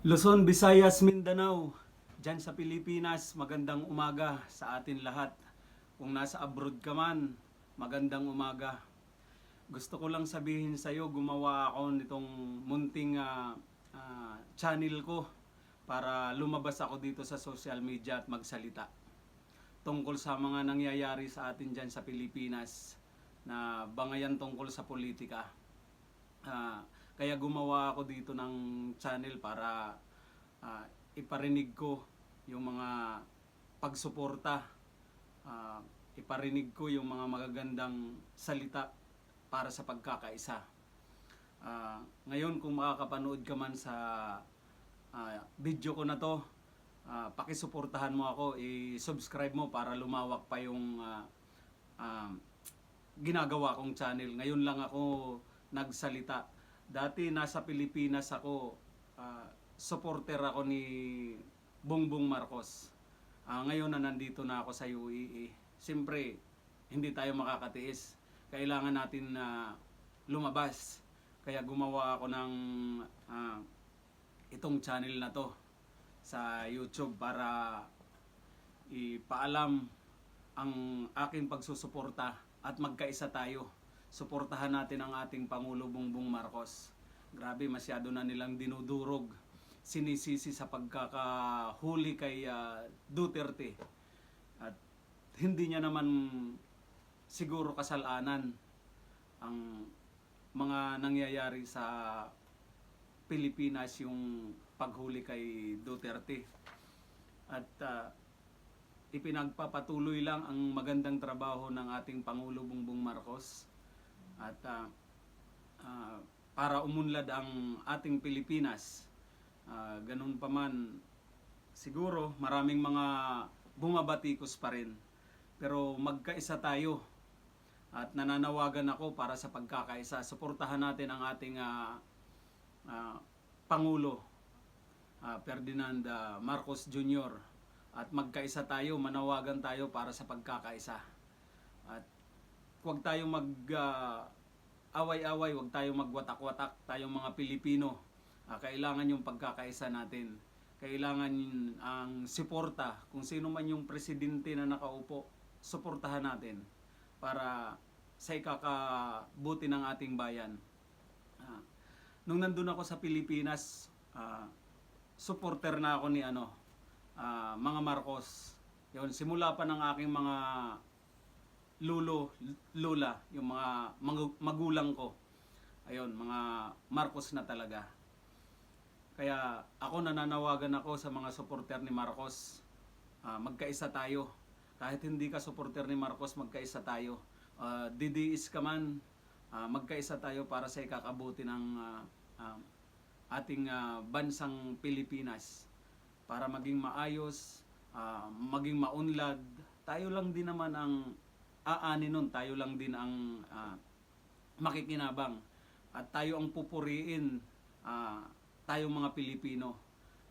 Luzon, Visayas, Mindanao, dyan sa Pilipinas, magandang umaga sa atin lahat. Kung nasa abroad ka man, magandang umaga. Gusto ko lang sabihin sa iyo, gumawa ako nitong munting channel ko para lumabas ako dito sa social media at magsalita tungkol sa mga nangyayari sa atin dyan sa Pilipinas na bangayan tungkol sa politika. Ah, Kaya gumawa ako dito ng channel para ah, iparinig ko yung mga pagsuporta, ah, iparinig ko yung mga magagandang salita para sa pagkakaisa. Ngayon kung makakapanood ka man sa video ko na to, pakisuportahan mo ako, i-subscribe mo para lumawak pa yung ah, ginagawa kong channel. Ngayon lang ako nagsalita. Dati nasa Pilipinas ako, supporter ako ni Bongbong Marcos. Ngayon na nandito na ako sa UAE, siyempre hindi tayo makakatiis. Kailangan natin na lumabas. Kaya gumawa ako ng itong channel na to sa YouTube para ipaalam ang aking pagsusuporta at magkaisa tayo. Suportahan natin ang ating Pangulo Bongbong Marcos. Grabe, masyado na nilang dinudurog, sinisisi sa pagkakahuli kay Duterte. At hindi niya naman siguro kasalanan ang mga nangyayari sa Pilipinas, yung paghuli kay Duterte. At ipinagpapatuloy lang ang magandang trabaho ng ating Pangulo Bongbong Marcos at para umunlad ang ating Pilipinas. Ganun pa man, siguro maraming mga bumabatikos pa rin, pero magkaisa tayo at nananawagan ako para sa pagkakaisa. Suportahan natin ang ating Pangulo Ferdinand Marcos Jr. at magkaisa tayo, manawagan tayo para sa pagkakaisa. At huwag tayong away-away, huwag tayong magwatak-watak, tayong mga Pilipino. Kailangan yung pagkakaisa natin. Kailangan ang suporta, kung sino man yung presidente na nakaupo, suportahan natin para sa ikakabuti ng ating bayan. Nung nandun ako sa Pilipinas, supporter na ako ni mga Marcos. Yun, simula pa ng aking mga lola, yung mga magulang ko. Ayun, mga Marcos na talaga. Kaya ako, nananawagan ako sa mga supporter ni Marcos. Magkaisa tayo. Kahit hindi ka supporter ni Marcos, magkaisa tayo. DDS ka man, magkaisa tayo para sa ikakabuti ng ating bansang Pilipinas. Para maging maayos, maging maunlad. Tayo lang din naman ang aani nun, tayo lang din ang makikinabang. At tayo ang pupuriin, tayong mga Pilipino.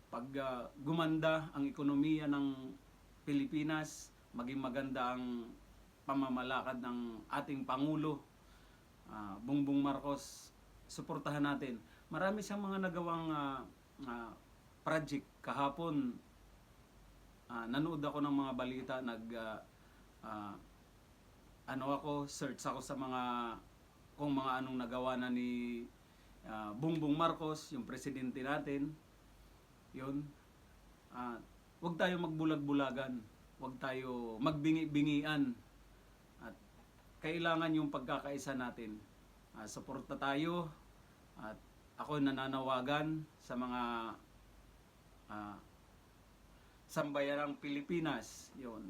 Pag gumanda ang ekonomiya ng Pilipinas, maging maganda ang pamamalakad ng ating Pangulo, Bongbong Marcos, suportahan natin. Marami siyang mga nagawang project. Kahapon, nanood ako ng mga balita, search ako sa kung mga anong nagawa na ni Bongbong Marcos, yung presidente natin. Yun. Huwag tayo magbulag-bulagan. Huwag tayo magbingi-bingian. At kailangan yung pagkakaisa natin. Suporta tayo. At ako nananawagan sa mga sambayanang Pilipinas. Yun.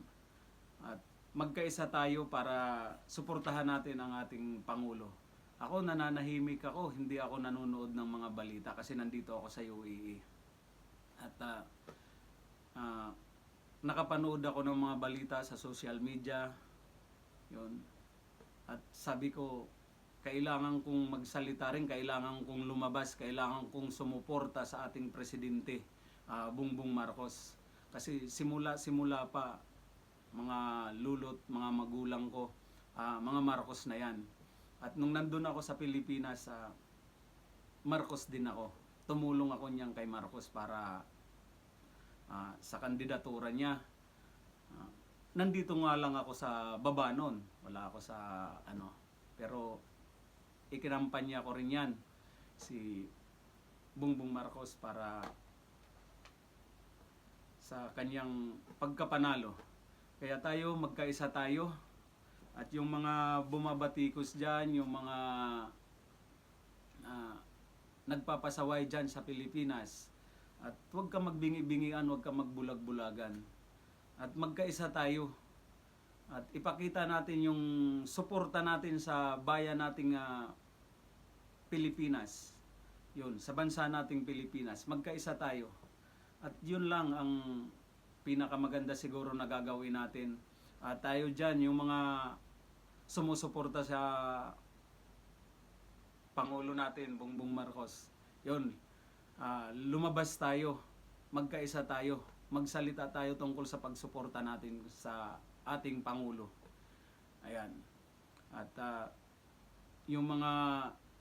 At magkaisa tayo para suportahan natin ang ating Pangulo. Ako, nananahimik ako, hindi ako nanonood ng mga balita kasi nandito ako sa UAE. At nakapanood ako ng mga balita sa social media. Yun. At sabi ko, kailangan kong magsalita rin, kailangan kong lumabas, kailangan kong sumuporta sa ating presidente, Bongbong Marcos. Kasi simula pa, mga lulot, mga magulang ko, mga Marcos na yan. At nung nandun ako sa Pilipinas, Marcos din ako. tumulong ako niyan kay Marcos para sa kandidatura niya. Nandito nga lang ako sa baba nun. Wala ako sa ano. Pero ikinampanya ko rin yan si Bongbong Marcos para sa kanyang pagkapanalo. Kaya tayo, magkaisa tayo. At yung mga bumabatikos dyan, yung mga nagpapasaway dyan sa Pilipinas, at huwag ka magbingi-bingian, huwag ka magbulag-bulagan. At magkaisa tayo. At ipakita natin yung suporta natin sa bayan nating Pilipinas. Yun, sa bansa nating Pilipinas. Magkaisa tayo. At yun lang ang pinakamaganda siguro na gagawin natin. At tayo dyan, yung mga sumusuporta sa Pangulo natin, Bongbong Marcos. Yun, lumabas tayo, magkaisa tayo, magsalita tayo tungkol sa pagsuporta natin sa ating Pangulo. Ayan. At yung mga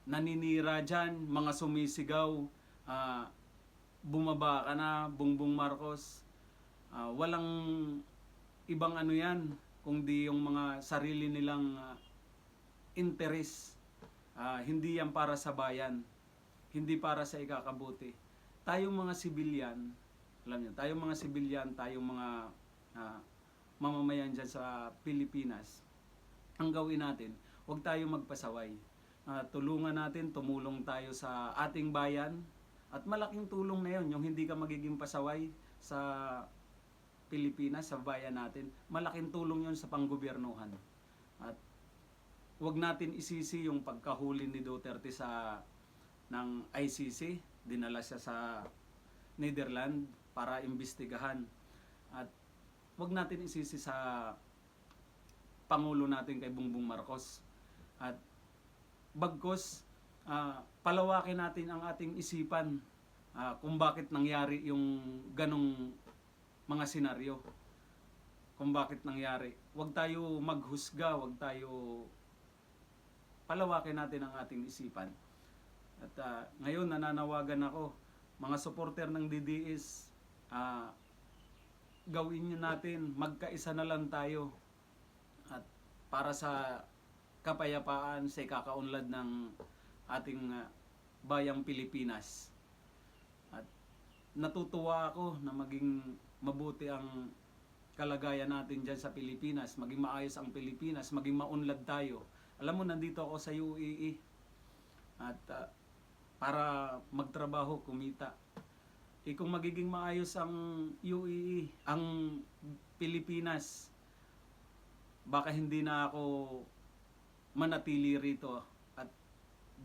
naninira dyan, mga sumisigaw, bumaba ka na, Bongbong Marcos. Walang ibang ano yan, kundi yung mga sarili nilang interes. Hindi yan para sa bayan, hindi para sa ikakabuti. Tayong mga sibilyan, alam niyo, tayong mga sibilyan, tayong mga mamamayan dyan sa Pilipinas, ang gawin natin, huwag tayong magpasaway. Tulungan natin, tumulong tayo sa ating bayan, at malaking tulong na yun, yung hindi ka magiging pasaway sa Pilipinas, sa bayan natin, malaking tulong yun sa panggobyernuhan. At huwag natin isisi yung pagkahuli ni Duterte ng ICC, dinala siya sa Netherlands para imbestigahan. At huwag natin isisi sa Pangulo natin kay Bongbong Marcos. At bagkus, palawakin natin ang ating isipan kung bakit nangyari yung ganong mga senaryo. Kung bakit nangyari. Huwag tayo maghusga, huwag tayo, palawakin natin ang ating isipan. At ngayon nananawagan ako, mga supporter ng DDS, gawin nyo natin, magkaisa na lang tayo. At para sa kapayapaan, sa ikakaunlad ng ating bayang Pilipinas. At natutuwa ako na maging mabuti ang kalagayan natin dyan sa Pilipinas, maging maayos ang Pilipinas, maging maunlad tayo. Alam mo, nandito ako sa UAE at para magtrabaho, kumita. Kung magiging maayos ang UAE, ang Pilipinas, baka hindi na ako manatili rito at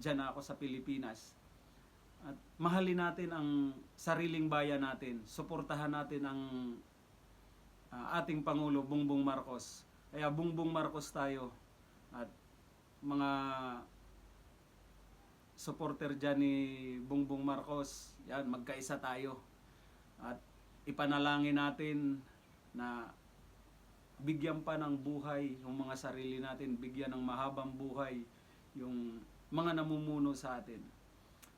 dyan na ako sa Pilipinas. At mahalin natin ang sariling bayan natin. Suportahan natin ang ating Pangulo, Bongbong Marcos. Kaya Bongbong Marcos tayo. At mga supporter dyan ni Bongbong Marcos, yan, magkaisa tayo. At ipanalangin natin na bigyan pa ng buhay yung mga sarili natin, bigyan ng mahabang buhay yung mga namumuno sa atin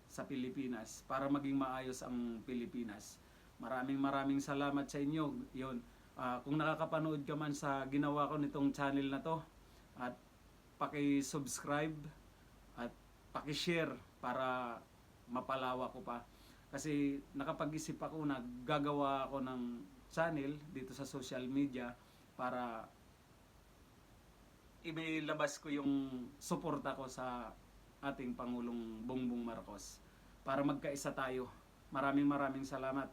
sa Pilipinas para maging maayos ang Pilipinas. Maraming salamat sa inyo. Yun, kung nakakapanood ka man sa ginawa ko nitong channel na to, at paki-subscribe at paki-share para mapalawa ko pa. Kasi nakapag-isip ako na gagawa ako ng channel dito sa social media para ibilabas ko yung suporta ko sa ating Pangulong Bongbong Marcos para magkaisa tayo. Maraming salamat.